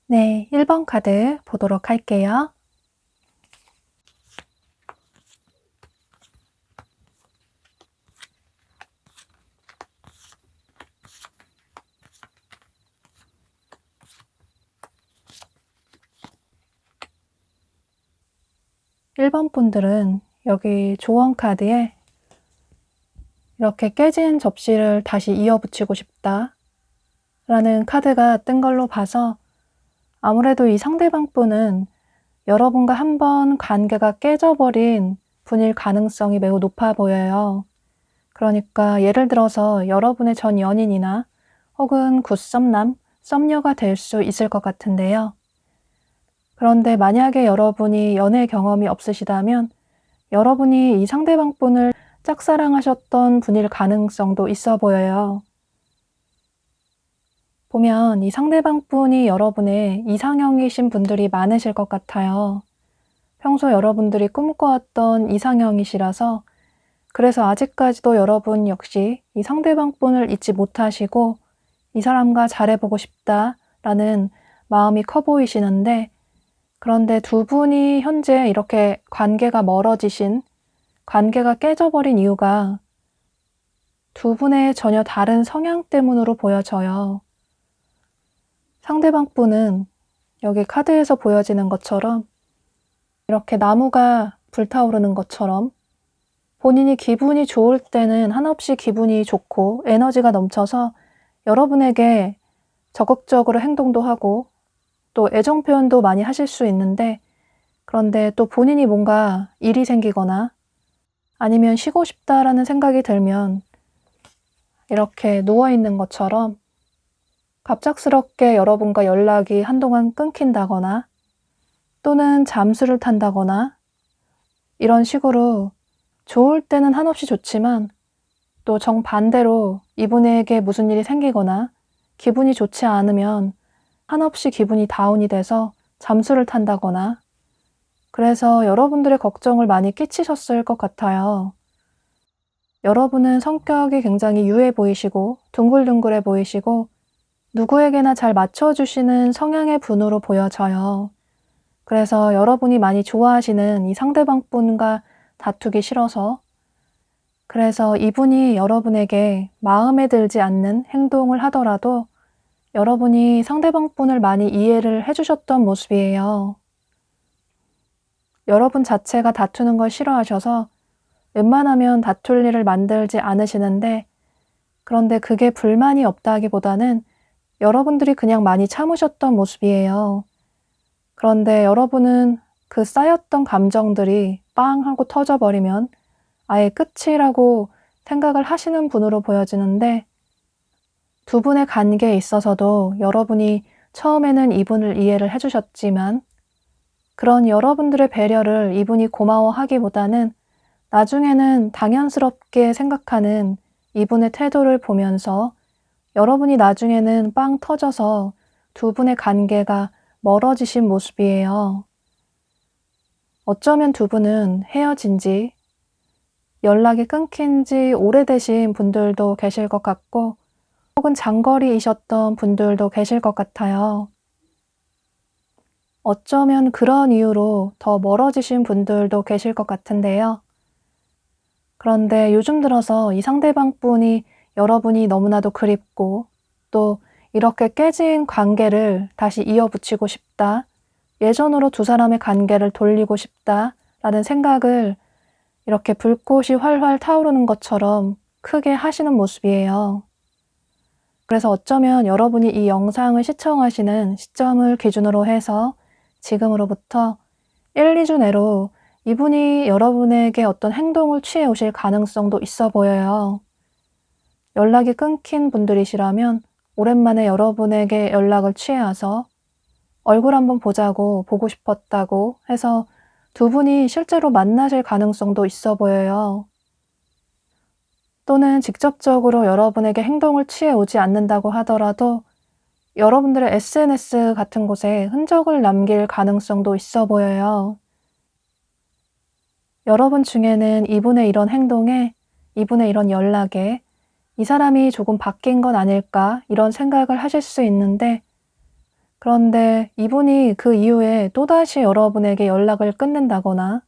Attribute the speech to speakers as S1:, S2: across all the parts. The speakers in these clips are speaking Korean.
S1: 네, 1번 카드 보도록 할게요. 1번 분들은 여기 조언 카드에 이렇게 깨진 접시를 다시 이어붙이고 싶다 라는 카드가 뜬 걸로 봐서 아무래도 이 상대방 분은 여러분과 한번 관계가 깨져버린 분일 가능성이 매우 높아 보여요. 그러니까 예를 들어서 여러분의 전 연인이나 혹은 굿썸남, 썸녀가 될 수 있을 것 같은데요. 그런데 만약에 여러분이 연애 경험이 없으시다면 여러분이 이 상대방 분을 짝사랑하셨던 분일 가능성도 있어 보여요. 보면 이 상대방 분이 여러분의 이상형이신 분들이 많으실 것 같아요. 평소 여러분들이 꿈꿔왔던 이상형이시라서 그래서 아직까지도 여러분 역시 이 상대방 분을 잊지 못하시고 이 사람과 잘해보고 싶다라는 마음이 커 보이시는데 그런데 두 분이 현재 이렇게 관계가 멀어지신, 관계가 깨져버린 이유가 두 분의 전혀 다른 성향 때문으로 보여져요. 상대방 분은 여기 카드에서 보여지는 것처럼 이렇게 나무가 불타오르는 것처럼 본인이 기분이 좋을 때는 한없이 기분이 좋고 에너지가 넘쳐서 여러분에게 적극적으로 행동도 하고 또 애정 표현도 많이 하실 수 있는데 그런데 또 본인이 뭔가 일이 생기거나 아니면 쉬고 싶다라는 생각이 들면 이렇게 누워있는 것처럼 갑작스럽게 여러분과 연락이 한동안 끊긴다거나 또는 잠수를 탄다거나 이런 식으로 좋을 때는 한없이 좋지만 또 정반대로 이분에게 무슨 일이 생기거나 기분이 좋지 않으면 한없이 기분이 다운이 돼서 잠수를 탄다거나 그래서 여러분들의 걱정을 많이 끼치셨을 것 같아요. 여러분은 성격이 굉장히 유해 보이시고 둥글둥글해 보이시고 누구에게나 잘 맞춰주시는 성향의 분으로 보여져요. 그래서 여러분이 많이 좋아하시는 이 상대방 분과 다투기 싫어서 그래서 이분이 여러분에게 마음에 들지 않는 행동을 하더라도 여러분이 상대방 분을 많이 이해를 해주셨던 모습이에요. 여러분 자체가 다투는 걸 싫어하셔서 웬만하면 다툴 일을 만들지 않으시는데 그런데 그게 불만이 없다기보다는 여러분들이 그냥 많이 참으셨던 모습이에요. 그런데 여러분은 그 쌓였던 감정들이 빵 하고 터져버리면 아예 끝이라고 생각을 하시는 분으로 보여지는데 두 분의 관계에 있어서도 여러분이 처음에는 이분을 이해를 해주셨지만 그런 여러분들의 배려를 이분이 고마워하기보다는 나중에는 당연스럽게 생각하는 이분의 태도를 보면서 여러분이 나중에는 빵 터져서 두 분의 관계가 멀어지신 모습이에요. 어쩌면 두 분은 헤어진 지, 연락이 끊긴 지 오래되신 분들도 계실 것 같고 혹은 장거리이셨던 분들도 계실 것 같아요. 어쩌면 그런 이유로 더 멀어지신 분들도 계실 것 같은데요. 그런데 요즘 들어서 이 상대방 분이 여러분이 너무나도 그립고 또 이렇게 깨진 관계를 다시 이어붙이고 싶다. 예전으로 두 사람의 관계를 돌리고 싶다. 라는 생각을 이렇게 불꽃이 활활 타오르는 것처럼 크게 하시는 모습이에요. 그래서 어쩌면 여러분이 이 영상을 시청하시는 시점을 기준으로 해서 지금으로부터 1, 2주 내로 이분이 여러분에게 어떤 행동을 취해 오실 가능성도 있어 보여요. 연락이 끊긴 분들이시라면 오랜만에 여러분에게 연락을 취해 와서 얼굴 한번 보자고 보고 싶었다고 해서 두 분이 실제로 만나실 가능성도 있어 보여요. 또는 직접적으로 여러분에게 행동을 취해 오지 않는다고 하더라도 여러분들의 SNS 같은 곳에 흔적을 남길 가능성도 있어 보여요. 여러분 중에는 이분의 이런 행동에, 이분의 이런 연락에 이 사람이 조금 바뀐 건 아닐까 이런 생각을 하실 수 있는데 그런데 이분이 그 이후에 또다시 여러분에게 연락을 끊는다거나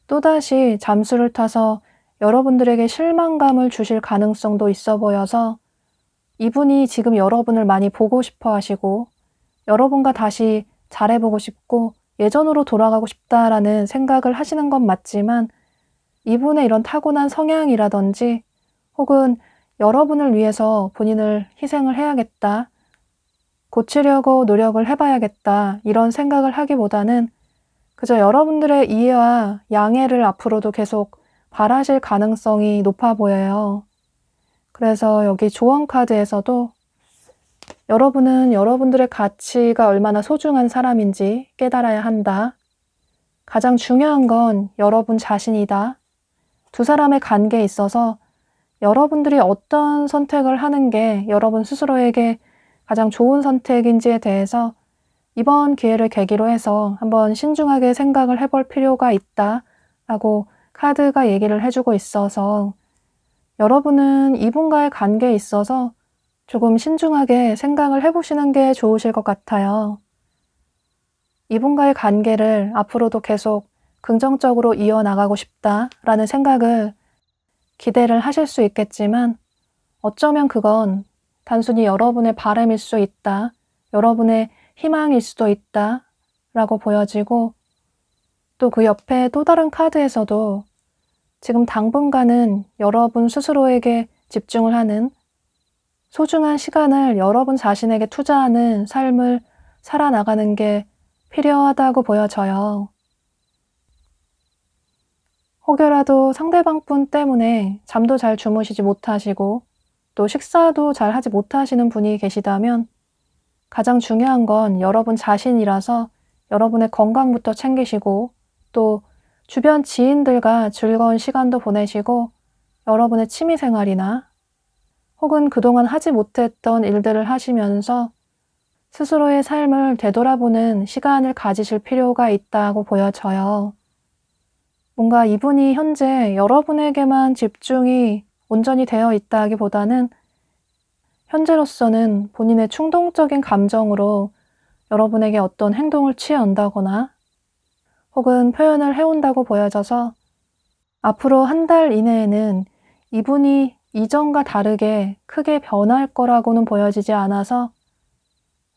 S1: 또다시 잠수를 타서 여러분들에게 실망감을 주실 가능성도 있어 보여서 이분이 지금 여러분을 많이 보고 싶어 하시고 여러분과 다시 잘해보고 싶고 예전으로 돌아가고 싶다라는 생각을 하시는 건 맞지만 이분의 이런 타고난 성향이라든지 혹은 여러분을 위해서 본인을 희생을 해야겠다, 고치려고 노력을 해봐야겠다 이런 생각을 하기보다는 그저 여러분들의 이해와 양해를 앞으로도 계속 바라실 가능성이 높아 보여요. 그래서 여기 조언 카드에서도 여러분은 여러분들의 가치가 얼마나 소중한 사람인지 깨달아야 한다. 가장 중요한 건 여러분 자신이다. 두 사람의 관계에 있어서 여러분들이 어떤 선택을 하는 게 여러분 스스로에게 가장 좋은 선택인지에 대해서 이번 기회를 계기로 해서 한번 신중하게 생각을 해볼 필요가 있다 라고 카드가 얘기를 해주고 있어서 여러분은 이분과의 관계에 있어서 조금 신중하게 생각을 해보시는 게 좋으실 것 같아요. 이분과의 관계를 앞으로도 계속 긍정적으로 이어나가고 싶다라는 생각을 기대를 하실 수 있겠지만 어쩌면 그건 단순히 여러분의 바람일 수 있다, 여러분의 희망일 수도 있다 라고 보여지고 또 그 옆에 또 다른 카드에서도 지금 당분간은 여러분 스스로에게 집중을 하는 소중한 시간을 여러분 자신에게 투자하는 삶을 살아나가는 게 필요하다고 보여져요. 혹여라도 상대방분 때문에 잠도 잘 주무시지 못하시고 또 식사도 잘 하지 못하시는 분이 계시다면 가장 중요한 건 여러분 자신이라서 여러분의 건강부터 챙기시고 또 주변 지인들과 즐거운 시간도 보내시고 여러분의 취미생활이나 혹은 그동안 하지 못했던 일들을 하시면서 스스로의 삶을 되돌아보는 시간을 가지실 필요가 있다고 보여져요. 뭔가 이분이 현재 여러분에게만 집중이 온전히 되어 있다기보다는 현재로서는 본인의 충동적인 감정으로 여러분에게 어떤 행동을 취해온다거나 혹은 표현을 해온다고 보여져서 앞으로 한 달 이내에는 이분이 이전과 다르게 크게 변할 거라고는 보여지지 않아서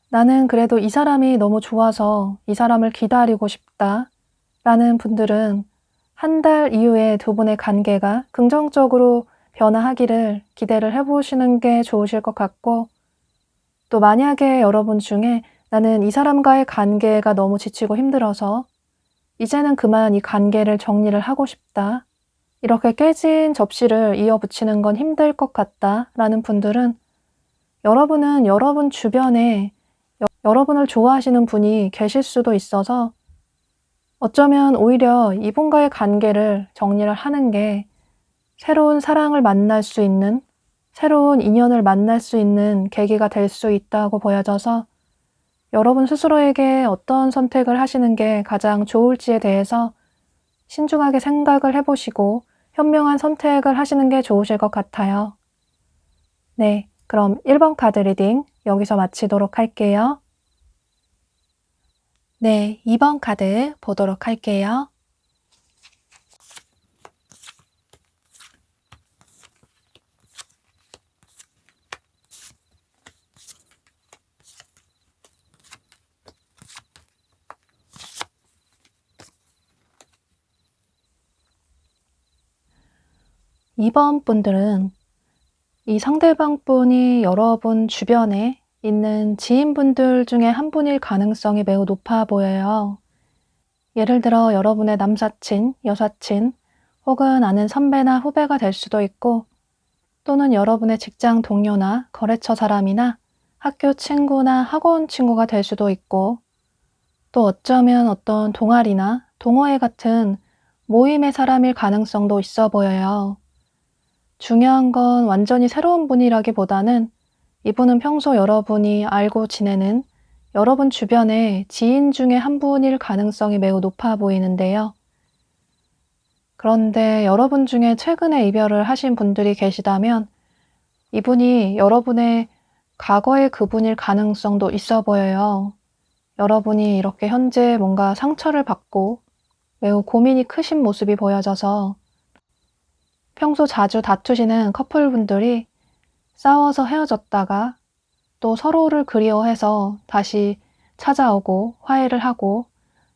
S1: 나는 그래도 이 사람이 너무 좋아서 이 사람을 기다리고 싶다 라는 분들은 한 달 이후에 두 분의 관계가 긍정적으로 변화하기를 기대를 해보시는 게 좋으실 것 같고 또 만약에 여러분 중에 나는 이 사람과의 관계가 너무 지치고 힘들어서 이제는 그만 이 관계를 정리를 하고 싶다. 이렇게 깨진 접시를 이어붙이는 건 힘들 것 같다 라는 분들은 여러분은 여러분 주변에 여러분을 좋아하시는 분이 계실 수도 있어서 어쩌면 오히려 이분과의 관계를 정리를 하는 게 새로운 사랑을 만날 수 있는, 새로운 인연을 만날 수 있는 계기가 될 수 있다고 보여져서 여러분 스스로에게 어떤 선택을 하시는 게 가장 좋을지에 대해서 신중하게 생각을 해보시고 현명한 선택을 하시는 게 좋으실 것 같아요. 네, 그럼 1번 카드 리딩 여기서 마치도록 할게요. 네, 2번 카드 보도록 할게요. 이번 분들은 이 상대방 분이 여러분 주변에 있는 지인분들 중에 한 분일 가능성이 매우 높아 보여요. 예를 들어 여러분의 남사친, 여사친, 혹은 아는 선배나 후배가 될 수도 있고 또는 여러분의 직장 동료나 거래처 사람이나 학교 친구나 학원 친구가 될 수도 있고 또 어쩌면 어떤 동아리나 동호회 같은 모임의 사람일 가능성도 있어 보여요. 중요한 건 완전히 새로운 분이라기보다는 이분은 평소 여러분이 알고 지내는 여러분 주변의 지인 중에 한 분일 가능성이 매우 높아 보이는데요. 그런데 여러분 중에 최근에 이별을 하신 분들이 계시다면 이분이 여러분의 과거의 그분일 가능성도 있어 보여요. 여러분이 이렇게 현재 뭔가 상처를 받고 매우 고민이 크신 모습이 보여져서 평소 자주 다투시는 커플분들이 싸워서 헤어졌다가 또 서로를 그리워해서 다시 찾아오고 화해를 하고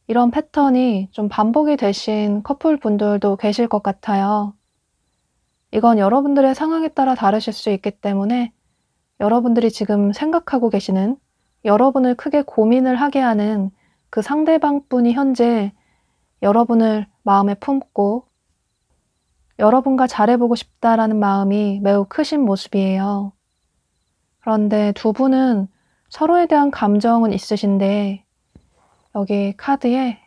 S1: 이런 패턴이 좀 반복이 되신 커플분들도 계실 것 같아요. 이건 여러분들의 상황에 따라 다르실 수 있기 때문에 여러분들이 지금 생각하고 계시는 여러분을 크게 고민을 하게 하는 그 상대방분이 현재 여러분을 마음에 품고 여러분과 잘해보고 싶다라는 마음이 매우 크신 모습이에요. 그런데 두 분은 서로에 대한 감정은 있으신데 여기 카드에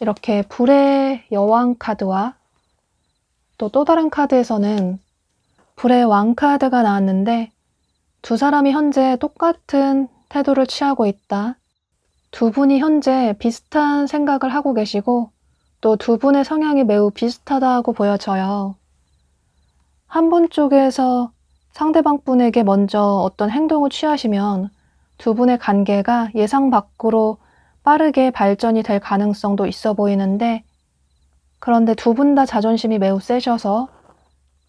S1: 이렇게 불의 여왕 카드와 또 다른 카드에서는 불의 왕 카드가 나왔는데 두 사람이 현재 똑같은 태도를 취하고 있다. 두 분이 현재 비슷한 생각을 하고 계시고 또 두 분의 성향이 매우 비슷하다고 보여져요. 한 분 쪽에서 상대방 분에게 먼저 어떤 행동을 취하시면 두 분의 관계가 예상 밖으로 빠르게 발전이 될 가능성도 있어 보이는데 그런데 두 분 다 자존심이 매우 세셔서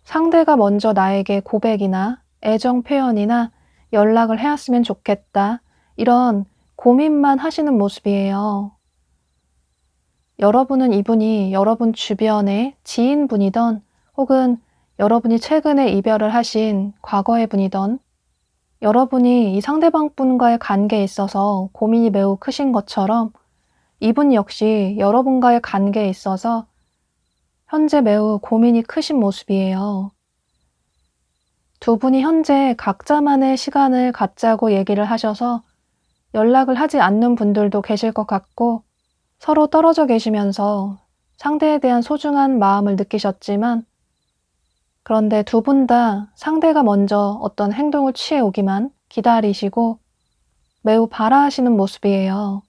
S1: 상대가 먼저 나에게 고백이나 애정 표현이나 연락을 해왔으면 좋겠다. 이런 고민만 하시는 모습이에요. 여러분은 이분이 여러분 주변의 지인분이던 혹은 여러분이 최근에 이별을 하신 과거의 분이던 여러분이 이 상대방 분과의 관계에 있어서 고민이 매우 크신 것처럼 이분 역시 여러분과의 관계에 있어서 현재 매우 고민이 크신 모습이에요. 두 분이 현재 각자만의 시간을 갖자고 얘기를 하셔서 연락을 하지 않는 분들도 계실 것 같고 서로 떨어져 계시면서 상대에 대한 소중한 마음을 느끼셨지만 그런데 두 분 다 상대가 먼저 어떤 행동을 취해 오기만 기다리시고 매우 바라시는 모습이에요.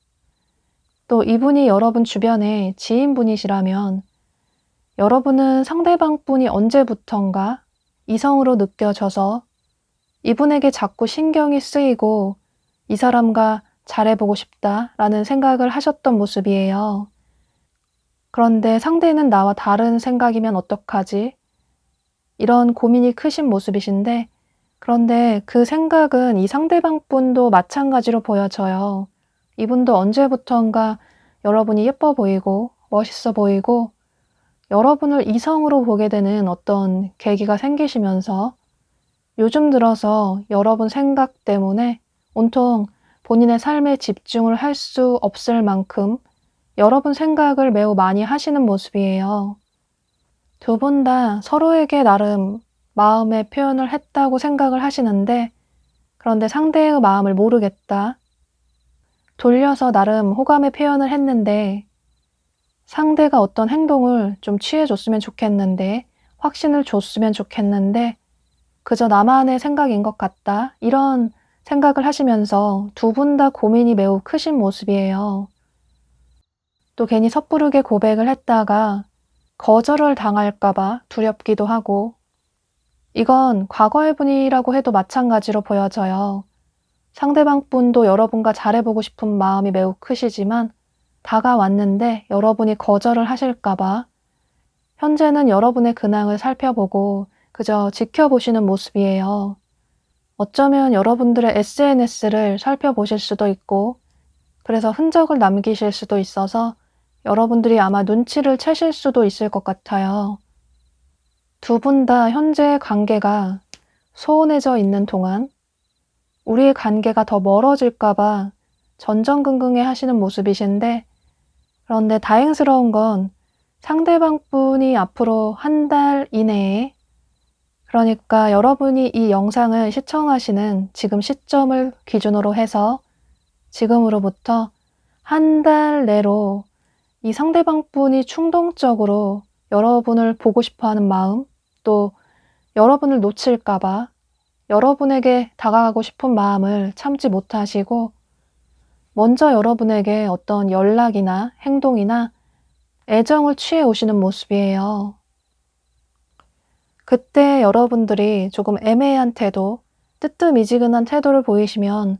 S1: 또 이분이 여러분 주변의 지인분이시라면 여러분은 상대방 분이 언제부턴가 이성으로 느껴져서 이분에게 자꾸 신경이 쓰이고 이 사람과 잘해보고 싶다라는 생각을 하셨던 모습이에요. 그런데 상대는 나와 다른 생각이면 어떡하지? 이런 고민이 크신 모습이신데 그런데 그 생각은 이 상대방 분도 마찬가지로 보여져요. 이분도 언제부턴가 여러분이 예뻐 보이고 멋있어 보이고 여러분을 이성으로 보게 되는 어떤 계기가 생기시면서 요즘 들어서 여러분 생각 때문에 온통 본인의 삶에 집중을 할 수 없을 만큼 여러분 생각을 매우 많이 하시는 모습이에요. 두 분 다 서로에게 나름 마음의 표현을 했다고 생각을 하시는데 그런데 상대의 마음을 모르겠다. 돌려서 나름 호감의 표현을 했는데 상대가 어떤 행동을 좀 취해줬으면 좋겠는데 확신을 줬으면 좋겠는데 그저 나만의 생각인 것 같다. 이런 생각을 하시면서 두 분 다 고민이 매우 크신 모습이에요. 또 괜히 섣부르게 고백을 했다가 거절을 당할까봐 두렵기도 하고 이건 과거의 분이라고 해도 마찬가지로 보여져요. 상대방 분도 여러분과 잘해보고 싶은 마음이 매우 크시지만 다가왔는데 여러분이 거절을 하실까봐 현재는 여러분의 근황을 살펴보고 그저 지켜보시는 모습이에요. 어쩌면 여러분들의 SNS를 살펴보실 수도 있고 그래서 흔적을 남기실 수도 있어서 여러분들이 아마 눈치를 채실 수도 있을 것 같아요. 두 분 다 현재의 관계가 소원해져 있는 동안 우리의 관계가 더 멀어질까봐 전전긍긍해 하시는 모습이신데 그런데 다행스러운 건 상대방 분이 앞으로 한 달 이내에 그러니까 여러분이 이 영상을 시청하시는 지금 시점을 기준으로 해서 지금으로부터 한 달 내로 이 상대방 분이 충동적으로 여러분을 보고 싶어 하는 마음, 또 여러분을 놓칠까봐 여러분에게 다가가고 싶은 마음을 참지 못하시고 먼저 여러분에게 어떤 연락이나 행동이나 애정을 취해 오시는 모습이에요. 그때 여러분들이 조금 애매한 태도, 뜨뜻미지근한 태도를 보이시면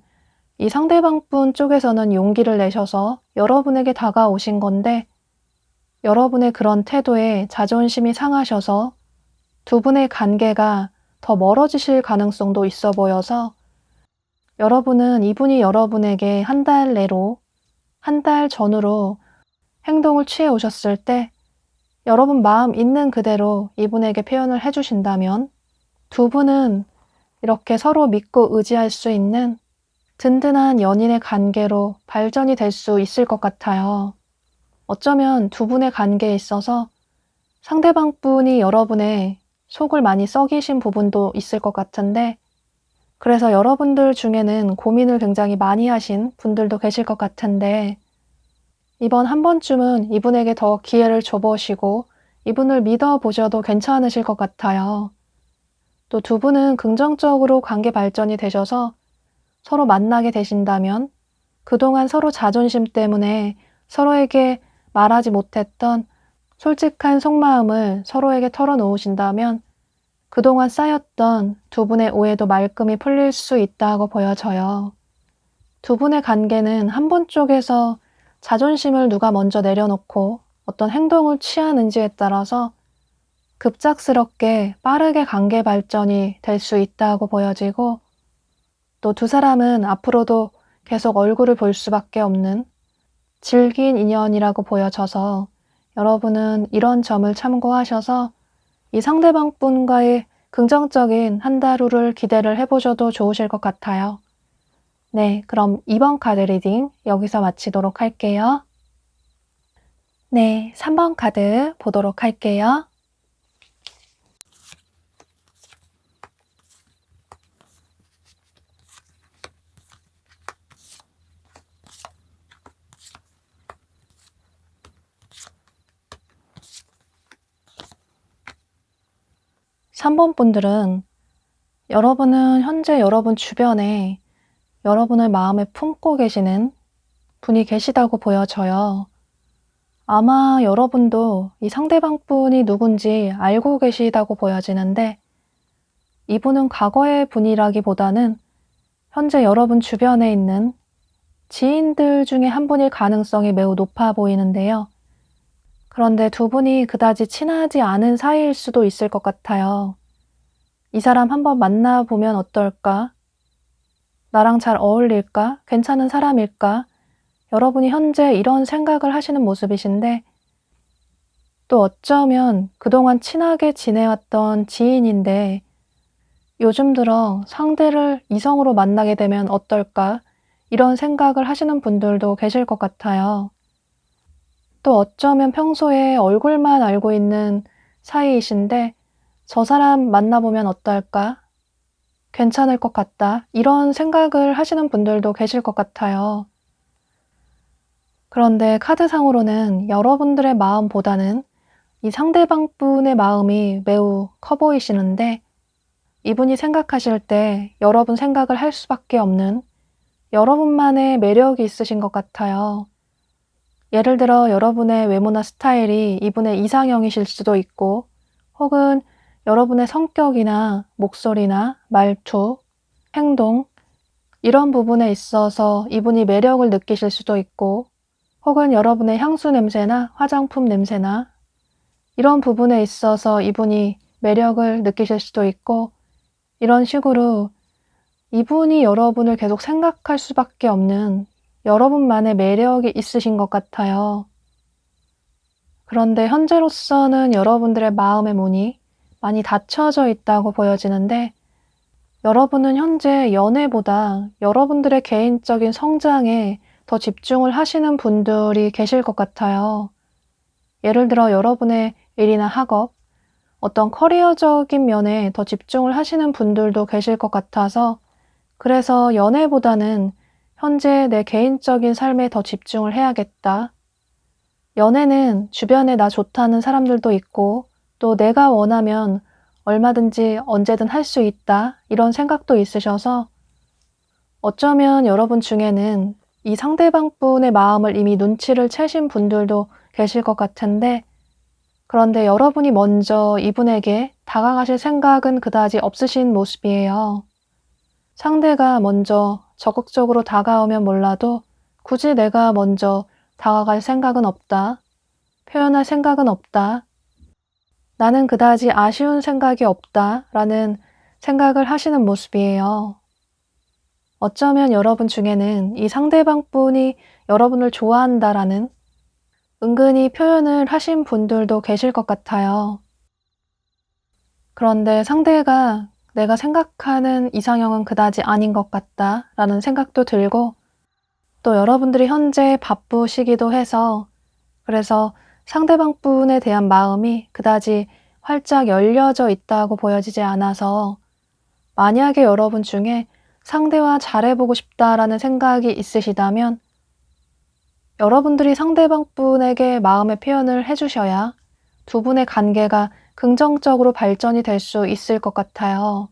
S1: 이 상대방분 쪽에서는 용기를 내셔서 여러분에게 다가오신 건데 여러분의 그런 태도에 자존심이 상하셔서 두 분의 관계가 더 멀어지실 가능성도 있어 보여서 여러분은 이분이 여러분에게 한 달 내로, 한 달 전으로 행동을 취해 오셨을 때 여러분 마음 있는 그대로 이분에게 표현을 해주신다면 두 분은 이렇게 서로 믿고 의지할 수 있는 든든한 연인의 관계로 발전이 될 수 있을 것 같아요. 어쩌면 두 분의 관계에 있어서 상대방 분이 여러분의 속을 많이 썩이신 부분도 있을 것 같은데 그래서 여러분들 중에는 고민을 굉장히 많이 하신 분들도 계실 것 같은데 이번 한 번쯤은 이분에게 더 기회를 줘보시고 이분을 믿어보셔도 괜찮으실 것 같아요. 또 두 분은 긍정적으로 관계 발전이 되셔서 서로 만나게 되신다면 그동안 서로 자존심 때문에 서로에게 말하지 못했던 솔직한 속마음을 서로에게 털어놓으신다면 그동안 쌓였던 두 분의 오해도 말끔히 풀릴 수 있다고 보여져요. 두 분의 관계는 한 분 쪽에서 자존심을 누가 먼저 내려놓고 어떤 행동을 취하는지에 따라서 급작스럽게 빠르게 관계 발전이 될 수 있다고 보여지고 또 두 사람은 앞으로도 계속 얼굴을 볼 수밖에 없는 질긴 인연이라고 보여져서 여러분은 이런 점을 참고하셔서 이 상대방 분과의 긍정적인 한 달 후를 기대를 해보셔도 좋으실 것 같아요. 네, 그럼 2번 카드 리딩 여기서 마치도록 할게요. 네, 3번 카드 보도록 할게요. 삼 번 분들은 여러분은 현재 여러분 주변에 여러분을 마음에 품고 계시는 분이 계시다고 보여져요. 아마 여러분도 이 상대방 분이 누군지 알고 계시다고 보여지는데 이분은 과거의 분이라기보다는 현재 여러분 주변에 있는 지인들 중에 한 분일 가능성이 매우 높아 보이는데요. 그런데 두 분이 그다지 친하지 않은 사이일 수도 있을 것 같아요. 이 사람 한번 만나보면 어떨까? 나랑 잘 어울릴까? 괜찮은 사람일까? 여러분이 현재 이런 생각을 하시는 모습이신데 또 어쩌면 그동안 친하게 지내왔던 지인인데 요즘 들어 상대를 이성으로 만나게 되면 어떨까? 이런 생각을 하시는 분들도 계실 것 같아요. 또 어쩌면 평소에 얼굴만 알고 있는 사이이신데 저 사람 만나보면 어떨까? 괜찮을 것 같다. 이런 생각을 하시는 분들도 계실 것 같아요. 그런데 카드상으로는 여러분들의 마음보다는 이 상대방 분의 마음이 매우 커 보이시는데 이분이 생각하실 때 여러분 생각을 할 수밖에 없는 여러분만의 매력이 있으신 것 같아요. 예를 들어 여러분의 외모나 스타일이 이분의 이상형이실 수도 있고 혹은 여러분의 성격이나 목소리나 말투, 행동 이런 부분에 있어서 이분이 매력을 느끼실 수도 있고 혹은 여러분의 향수 냄새나 화장품 냄새나 이런 부분에 있어서 이분이 매력을 느끼실 수도 있고 이런 식으로 이분이 여러분을 계속 생각할 수밖에 없는 여러분만의 매력이 있으신 것 같아요. 그런데 현재로서는 여러분들의 마음의 문이 많이 닫혀져 있다고 보여지는데 여러분은 현재 연애보다 여러분들의 개인적인 성장에 더 집중을 하시는 분들이 계실 것 같아요. 예를 들어 여러분의 일이나 학업, 어떤 커리어적인 면에 더 집중을 하시는 분들도 계실 것 같아서 그래서 연애보다는 현재 내 개인적인 삶에 더 집중을 해야겠다. 연애는 주변에 나 좋다는 사람들도 있고 또 내가 원하면 얼마든지 언제든 할 수 있다. 이런 생각도 있으셔서 어쩌면 여러분 중에는 이 상대방 분의 마음을 이미 눈치를 채신 분들도 계실 것 같은데 그런데 여러분이 먼저 이분에게 다가가실 생각은 그다지 없으신 모습이에요. 상대가 먼저 적극적으로 다가오면 몰라도 굳이 내가 먼저 다가갈 생각은 없다. 표현할 생각은 없다. 나는 그다지 아쉬운 생각이 없다. 라는 생각을 하시는 모습이에요. 어쩌면 여러분 중에는 이 상대방분이 여러분을 좋아한다라는 은근히 표현을 하신 분들도 계실 것 같아요. 그런데 상대가 내가 생각하는 이상형은 그다지 아닌 것 같다 라는 생각도 들고, 또 여러분들이 현재 바쁘시기도 해서 그래서 상대방 분에 대한 마음이 그다지 활짝 열려져 있다고 보여지지 않아서, 만약에 여러분 중에 상대와 잘해보고 싶다라는 생각이 있으시다면 여러분들이 상대방 분에게 마음의 표현을 해주셔야 두 분의 관계가 긍정적으로 발전이 될 수 있을 것 같아요.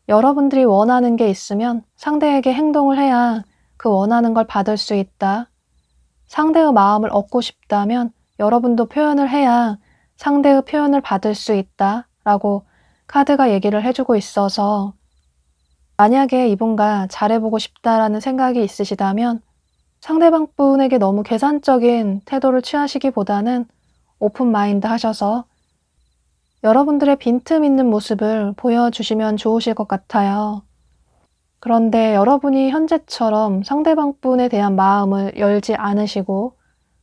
S1: 여러분들이 원하는 게 있으면 상대에게 행동을 해야 그 원하는 걸 받을 수 있다. 상대의 마음을 얻고 싶다면 여러분도 표현을 해야 상대의 표현을 받을 수 있다 라고 카드가 얘기를 해주고 있어서, 만약에 이분과 잘해보고 싶다라는 생각이 있으시다면 상대방 분에게 너무 계산적인 태도를 취하시기보다는 오픈 마인드 하셔서 여러분들의 빈틈 있는 모습을 보여주시면 좋으실 것 같아요. 그런데 여러분이 현재처럼 상대방 분에 대한 마음을 열지 않으시고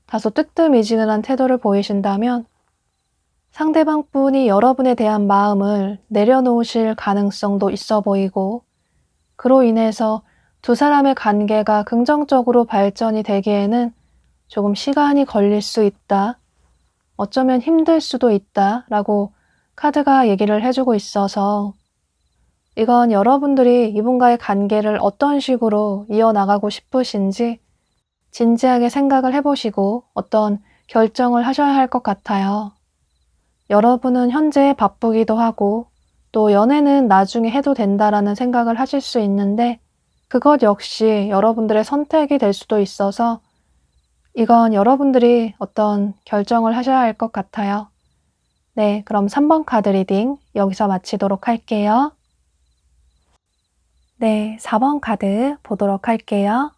S1: 다소 뜨뜻미지근한 태도를 보이신다면 상대방 분이 여러분에 대한 마음을 내려놓으실 가능성도 있어 보이고, 그로 인해서 두 사람의 관계가 긍정적으로 발전이 되기에는 조금 시간이 걸릴 수 있다. 어쩌면 힘들 수도 있다 라고 카드가 얘기를 해주고 있어서, 이건 여러분들이 이분과의 관계를 어떤 식으로 이어나가고 싶으신지 진지하게 생각을 해보시고 어떤 결정을 하셔야 할 것 같아요. 여러분은 현재 바쁘기도 하고 또 연애는 나중에 해도 된다라는 생각을 하실 수 있는데, 그것 역시 여러분들의 선택이 될 수도 있어서 이건 여러분들이 어떤 결정을 하셔야 할 것 같아요. 네, 그럼 3번 카드 리딩 여기서 마치도록 할게요. 네, 4번 카드 보도록 할게요.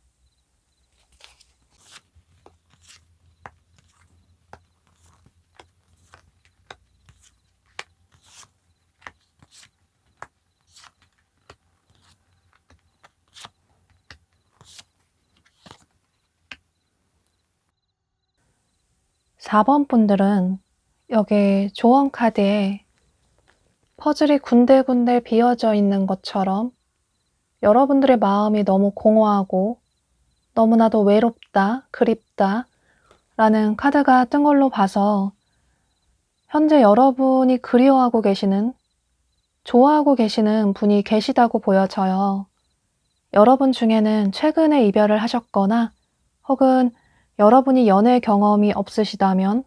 S1: 사 번 분들은 여기 조언 카드에 퍼즐이 군데군데 비어져 있는 것처럼 여러분들의 마음이 너무 공허하고 너무나도 외롭다, 그립다 라는 카드가 뜬 걸로 봐서 현재 여러분이 그리워하고 계시는, 좋아하고 계시는 분이 계시다고 보여져요. 여러분 중에는 최근에 이별을 하셨거나 혹은 여러분이 연애 경험이 없으시다면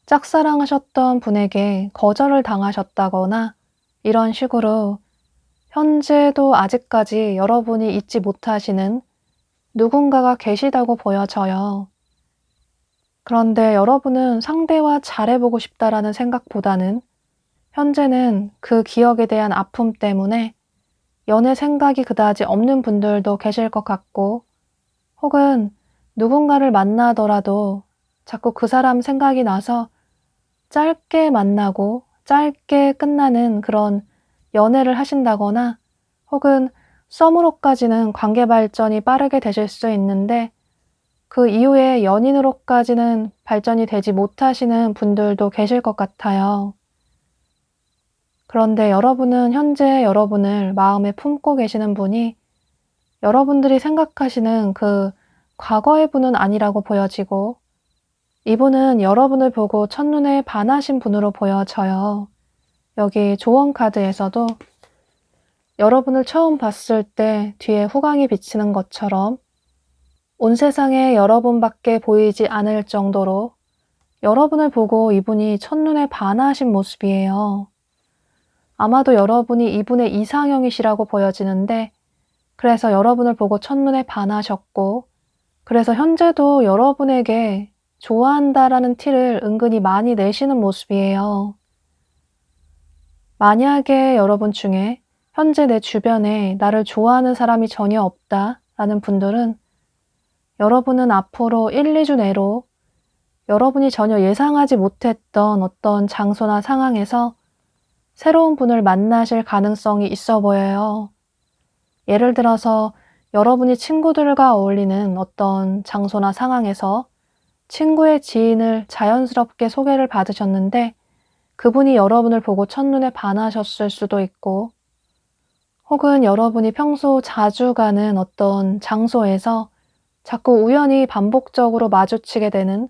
S1: 짝사랑하셨던 분에게 거절을 당하셨다거나 이런 식으로 현재도 아직까지 여러분이 잊지 못하시는 누군가가 계시다고 보여져요. 그런데 여러분은 상대와 잘해보고 싶다라는 생각보다는 현재는 그 기억에 대한 아픔 때문에 연애 생각이 그다지 없는 분들도 계실 것 같고, 혹은 누군가를 만나더라도 자꾸 그 사람 생각이 나서 짧게 만나고 짧게 끝나는 그런 연애를 하신다거나, 혹은 썸으로까지는 관계 발전이 빠르게 되실 수 있는데 그 이후에 연인으로까지는 발전이 되지 못하시는 분들도 계실 것 같아요. 그런데 여러분은 현재 여러분을 마음에 품고 계시는 분이 여러분들이 생각하시는 그 과거의 분은 아니라고 보여지고, 이분은 여러분을 보고 첫눈에 반하신 분으로 보여져요. 여기 조언 카드에서도 여러분을 처음 봤을 때 뒤에 후광이 비치는 것처럼 온 세상에 여러분밖에 보이지 않을 정도로 여러분을 보고 이분이 첫눈에 반하신 모습이에요. 아마도 여러분이 이분의 이상형이시라고 보여지는데, 그래서 여러분을 보고 첫눈에 반하셨고, 그래서 현재도 여러분에게 좋아한다라는 티를 은근히 많이 내시는 모습이에요. 만약에 여러분 중에 현재 내 주변에 나를 좋아하는 사람이 전혀 없다 라는 분들은 여러분은 앞으로 1, 2주 내로 여러분이 전혀 예상하지 못했던 어떤 장소나 상황에서 새로운 분을 만나실 가능성이 있어 보여요. 예를 들어서 여러분이 친구들과 어울리는 어떤 장소나 상황에서 친구의 지인을 자연스럽게 소개를 받으셨는데 그분이 여러분을 보고 첫눈에 반하셨을 수도 있고, 혹은 여러분이 평소 자주 가는 어떤 장소에서 자꾸 우연히 반복적으로 마주치게 되는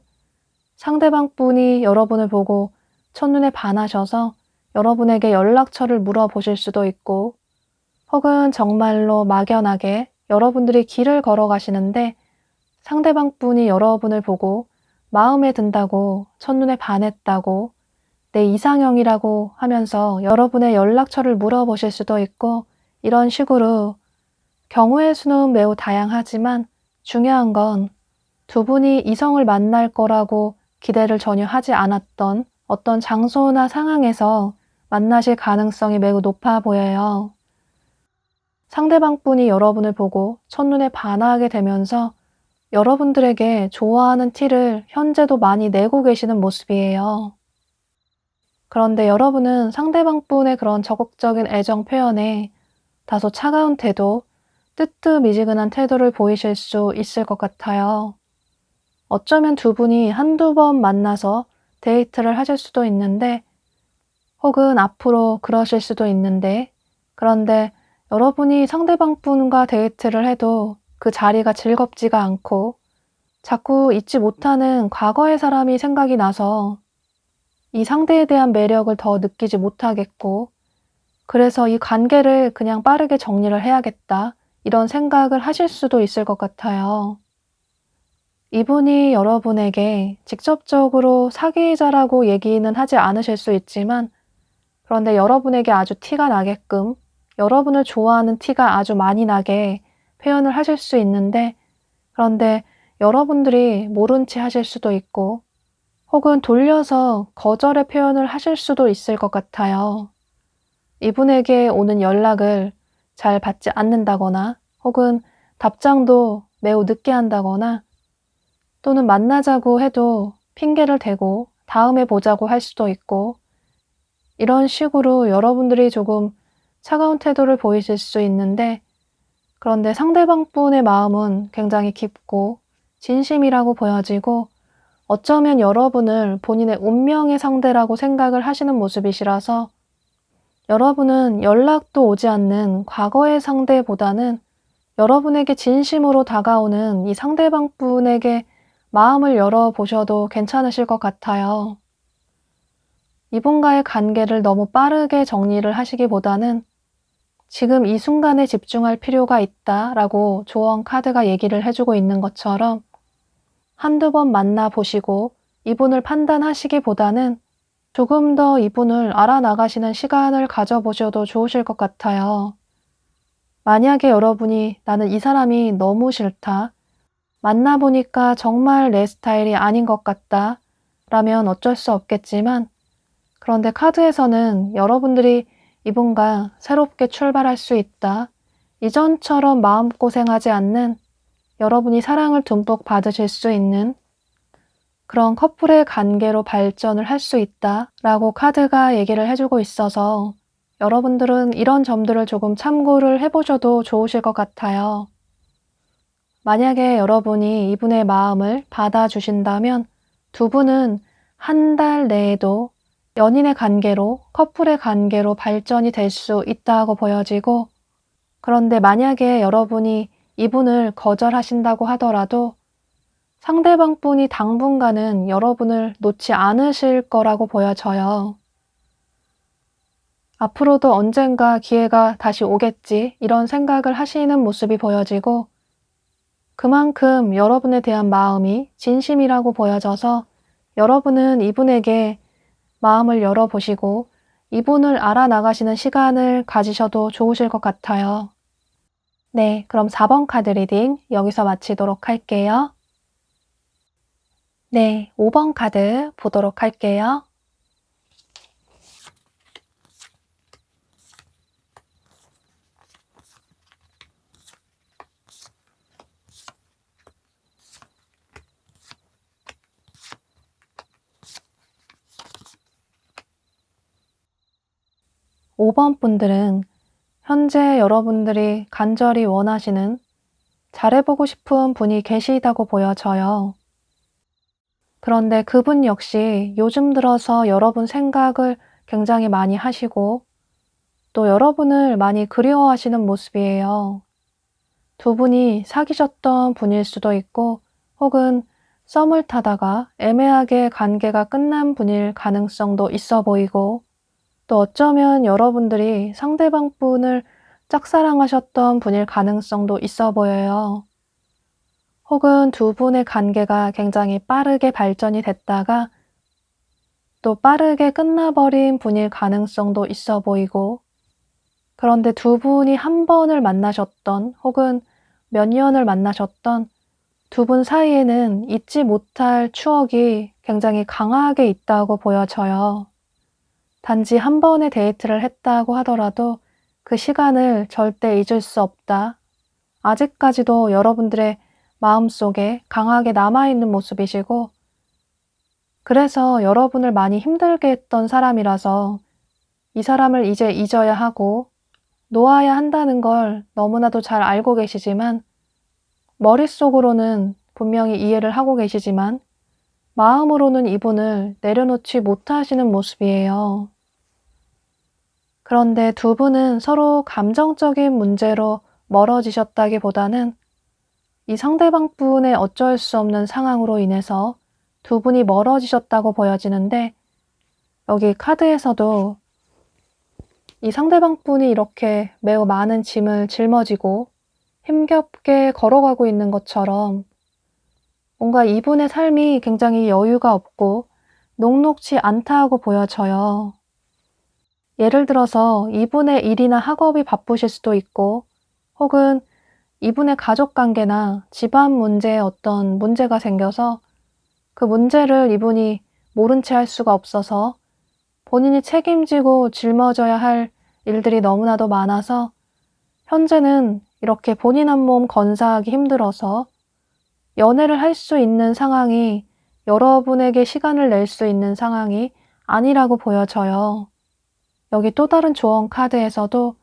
S1: 상대방 분이 여러분을 보고 첫눈에 반하셔서 여러분에게 연락처를 물어보실 수도 있고, 혹은 정말로 막연하게 여러분들이 길을 걸어가시는데 상대방 분이 여러분을 보고 마음에 든다고, 첫눈에 반했다고, 내 이상형이라고 하면서 여러분의 연락처를 물어보실 수도 있고, 이런 식으로 경우의 수는 매우 다양하지만 중요한 건 두 분이 이성을 만날 거라고 기대를 전혀 하지 않았던 어떤 장소나 상황에서 만나실 가능성이 매우 높아 보여요. 상대방 분이 여러분을 보고 첫눈에 반하게 되면서 여러분들에게 좋아하는 티를 현재도 많이 내고 계시는 모습이에요. 그런데 여러분은 상대방 분의 그런 적극적인 애정 표현에 다소 차가운 태도, 뜨뜻미지근한 태도를 보이실 수 있을 것 같아요. 어쩌면 두 분이 한두 번 만나서 데이트를 하실 수도 있는데, 혹은 앞으로 그러실 수도 있는데, 그런데 여러분이 상대방 분과 데이트를 해도 그 자리가 즐겁지가 않고 자꾸 잊지 못하는 과거의 사람이 생각이 나서 이 상대에 대한 매력을 더 느끼지 못하겠고, 그래서 이 관계를 그냥 빠르게 정리를 해야겠다, 이런 생각을 하실 수도 있을 것 같아요. 이분이 여러분에게 직접적으로 사귀자라고 얘기는 하지 않으실 수 있지만, 그런데 여러분에게 아주 티가 나게끔, 여러분을 좋아하는 티가 아주 많이 나게 표현을 하실 수 있는데, 그런데 여러분들이 모른 체 하실 수도 있고, 혹은 돌려서 거절의 표현을 하실 수도 있을 것 같아요. 이분에게 오는 연락을 잘 받지 않는다거나, 혹은 답장도 매우 늦게 한다거나, 또는 만나자고 해도 핑계를 대고 다음에 보자고 할 수도 있고, 이런 식으로 여러분들이 조금 차가운 태도를 보이실 수 있는데, 그런데 상대방 분의 마음은 굉장히 깊고 진심이라고 보여지고, 어쩌면 여러분을 본인의 운명의 상대라고 생각을 하시는 모습이시라서 여러분은 연락도 오지 않는 과거의 상대보다는 여러분에게 진심으로 다가오는 이 상대방 분에게 마음을 열어보셔도 괜찮으실 것 같아요. 이분과의 관계를 너무 빠르게 정리를 하시기보다는 지금 이 순간에 집중할 필요가 있다라고 조언 카드가 얘기를 해주고 있는 것처럼 한두 번 만나보시고 이분을 판단하시기보다는 조금 더 이분을 알아나가시는 시간을 가져보셔도 좋으실 것 같아요. 만약에 여러분이 나는 이 사람이 너무 싫다, 만나보니까 정말 내 스타일이 아닌 것 같다 라면 어쩔 수 없겠지만, 그런데 카드에서는 여러분들이 이분과 새롭게 출발할 수 있다, 이전처럼 마음고생하지 않는, 여러분이 사랑을 듬뿍 받으실 수 있는 그런 커플의 관계로 발전을 할 수 있다 라고 카드가 얘기를 해주고 있어서 여러분들은 이런 점들을 조금 참고를 해보셔도 좋으실 것 같아요. 만약에 여러분이 이분의 마음을 받아주신다면 두 분은 한 달 내에도 연인의 관계로, 커플의 관계로 발전이 될 수 있다고 보여지고, 그런데 만약에 여러분이 이분을 거절하신다고 하더라도 상대방 분이 당분간은 여러분을 놓지 않으실 거라고 보여져요. 앞으로도 언젠가 기회가 다시 오겠지, 이런 생각을 하시는 모습이 보여지고, 그만큼 여러분에 대한 마음이 진심이라고 보여져서 여러분은 이분에게 마음을 열어보시고 이분을 알아나가시는 시간을 가지셔도 좋으실 것 같아요. 네, 그럼 4번 카드 리딩 여기서 마치도록 할게요. 네, 5번 카드 보도록 할게요. 5번 분들은 현재 여러분들이 간절히 원하시는 잘해보고 싶은 분이 계시다고 보여져요. 그런데 그분 역시 요즘 들어서 여러분 생각을 굉장히 많이 하시고 또 여러분을 많이 그리워하시는 모습이에요. 두 분이 사귀셨던 분일 수도 있고 혹은 썸을 타다가 애매하게 관계가 끝난 분일 가능성도 있어 보이고 또 어쩌면 여러분들이 상대방 분을 짝사랑하셨던 분일 가능성도 있어 보여요. 혹은 두 분의 관계가 굉장히 빠르게 발전이 됐다가 또 빠르게 끝나버린 분일 가능성도 있어 보이고 그런데 두 분이 한 번을 만나셨던 혹은 몇 년을 만나셨던 두 분 사이에는 잊지 못할 추억이 굉장히 강하게 있다고 보여져요. 단지 한 번의 데이트를 했다고 하더라도 그 시간을 절대 잊을 수 없다. 아직까지도 여러분들의 마음속에 강하게 남아있는 모습이시고 그래서 여러분을 많이 힘들게 했던 사람이라서 이 사람을 이제 잊어야 하고 놓아야 한다는 걸 너무나도 잘 알고 계시지만 머릿속으로는 분명히 이해를 하고 계시지만 마음으로는 이분을 내려놓지 못하시는 모습이에요. 그런데 두 분은 서로 감정적인 문제로 멀어지셨다기보다는 이 상대방 분의 어쩔 수 없는 상황으로 인해서 두 분이 멀어지셨다고 보여지는데 여기 카드에서도 이 상대방 분이 이렇게 매우 많은 짐을 짊어지고 힘겹게 걸어가고 있는 것처럼 뭔가 이분의 삶이 굉장히 여유가 없고 녹록지 않다고 보여져요. 예를 들어서 이분의 일이나 학업이 바쁘실 수도 있고 혹은 이분의 가족관계나 집안 문제에 어떤 문제가 생겨서 그 문제를 이분이 모른 채 할 수가 없어서 본인이 책임지고 짊어져야 할 일들이 너무나도 많아서 현재는 이렇게 본인 한 몸 건사하기 힘들어서 연애를 할 수 있는 상황이 여러분에게 시간을 낼 수 있는 상황이 아니라고 보여져요. 여기 또 다른 조언 카드에서도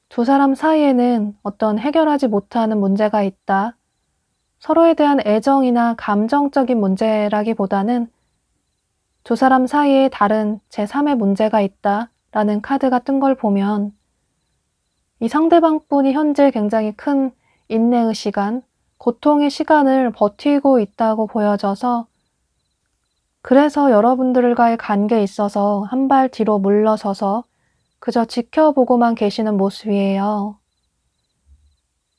S1: 두 사람 사이에는 어떤 해결하지 못하는 문제가 있다. 서로에 대한 애정이나 감정적인 문제라기보다는 두 사람 사이에 다른 제3의 문제가 있다 라는 카드가 뜬 걸 보면 이 상대방 분이 현재 굉장히 큰 인내의 시간, 고통의 시간을 버티고 있다고 보여져서 그래서 여러분들과의 관계에 있어서 한 발 뒤로 물러서서 그저 지켜보고만 계시는 모습이에요.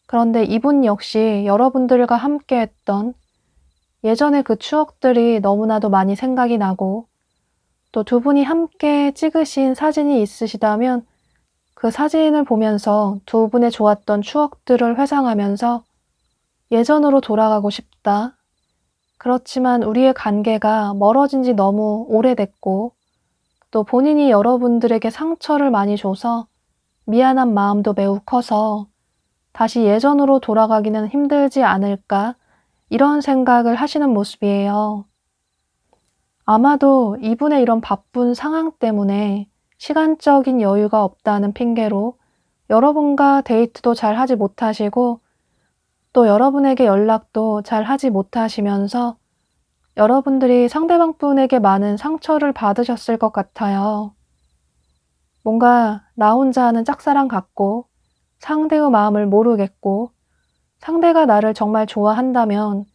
S1: 그런데 이분 역시 여러분들과 함께 했던 예전의 그 추억들이 너무나도 많이 생각이 나고 또 두 분이 함께 찍으신 사진이 있으시다면 그 사진을 보면서 두 분의 좋았던 추억들을 회상하면서 예전으로 돌아가고 싶다. 그렇지만 우리의 관계가 멀어진 지 너무 오래됐고 또 본인이 여러분들에게 상처를 많이 줘서 미안한 마음도 매우 커서 다시 예전으로 돌아가기는 힘들지 않을까 이런 생각을 하시는 모습이에요. 아마도 이분의 이런 바쁜 상황 때문에 시간적인 여유가 없다는 핑계로 여러분과 데이트도 잘 하지 못하시고 또 여러분에게 연락도 잘 하지 못하시면서 여러분들이 상대방 분에게 많은 상처를 받으셨을 것 같아요. 뭔가 나 혼자 하는 짝사랑 같고 상대의 마음을 모르겠고 상대가 나를 정말 좋아한다면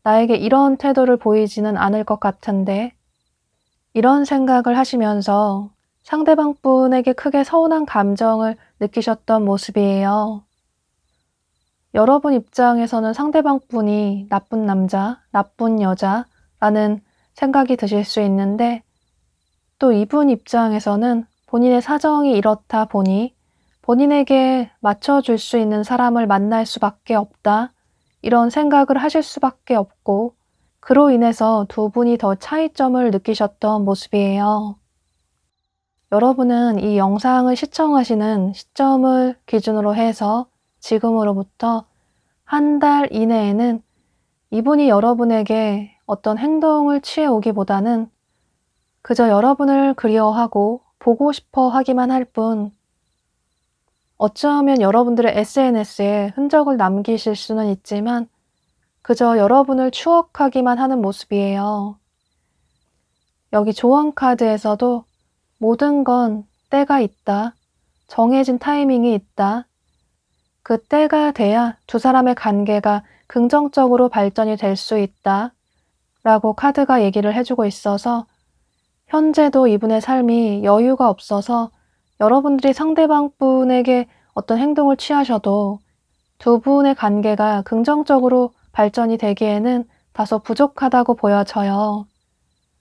S1: 나에게 이런 태도를 보이지는 않을 것 같은데 이런 생각을 하시면서 상대방 분에게 크게 서운한 감정을 느끼셨던 모습이에요. 여러분 입장에서는 상대방 분이 나쁜 남자, 나쁜 여자라는 생각이 드실 수 있는데 또 이분 입장에서는 본인의 사정이 이렇다 보니 본인에게 맞춰줄 수 있는 사람을 만날 수밖에 없다. 이런 생각을 하실 수밖에 없고 그로 인해서 두 분이 더 차이점을 느끼셨던 모습이에요. 여러분은 이 영상을 시청하시는 시점을 기준으로 해서 지금으로부터 한 달 이내에는 이분이 여러분에게 어떤 행동을 취해 오기보다는 그저 여러분을 그리워하고 보고 싶어 하기만 할 뿐, 어쩌면 여러분들의 SNS에 흔적을 남기실 수는 있지만 그저 여러분을 추억하기만 하는 모습이에요. 여기 조언 카드에서도 모든 건 때가 있다. 정해진 타이밍이 있다. 그 때가 돼야 두 사람의 관계가 긍정적으로 발전이 될 수 있다. 라고 카드가 얘기를 해주고 있어서 현재도 이분의 삶이 여유가 없어서 여러분들이 상대방 분에게 어떤 행동을 취하셔도 두 분의 관계가 긍정적으로 발전이 되기에는 다소 부족하다고 보여져요.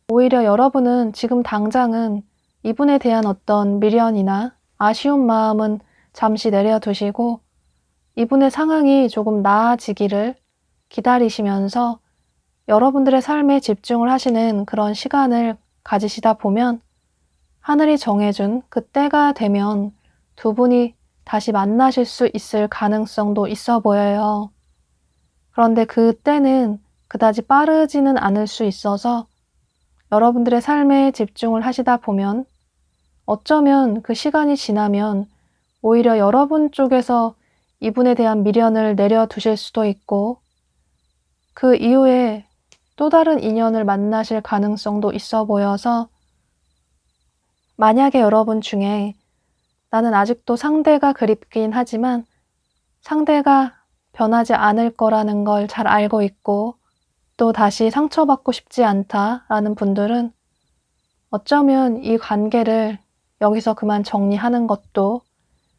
S1: 오히려 여러분은 지금 당장은 이분에 대한 어떤 미련이나 아쉬운 마음은 잠시 내려두시고 이분의 상황이 조금 나아지기를 기다리시면서 여러분들의 삶에 집중을 하시는 그런 시간을 가지시다 보면 하늘이 정해준 그 때가 되면 두 분이 다시 만나실 수 있을 가능성도 있어 보여요. 그런데 그 때는 그다지 빠르지는 않을 수 있어서 여러분들의 삶에 집중을 하시다 보면 어쩌면 그 시간이 지나면 오히려 여러분 쪽에서 이분에 대한 미련을 내려두실 수도 있고 그 이후에 또 다른 인연을 만나실 가능성도 있어 보여서 만약에 여러분 중에 나는 아직도 상대가 그립긴 하지만 상대가 변하지 않을 거라는 걸 잘 알고 있고 또 다시 상처받고 싶지 않다라는 분들은 어쩌면 이 관계를 여기서 그만 정리하는 것도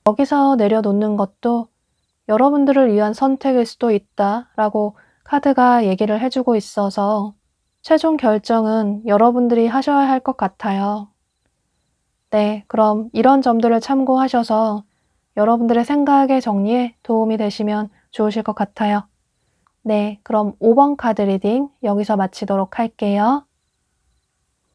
S1: 여기서 내려놓는 것도 여러분들을 위한 선택일 수도 있다라고 카드가 얘기를 해주고 있어서 최종 결정은 여러분들이 하셔야 할 것 같아요. 네, 그럼 이런 점들을 참고하셔서 여러분들의 생각의 정리에 도움이 되시면 좋으실 것 같아요. 네, 그럼 5번 카드 리딩 여기서 마치도록 할게요.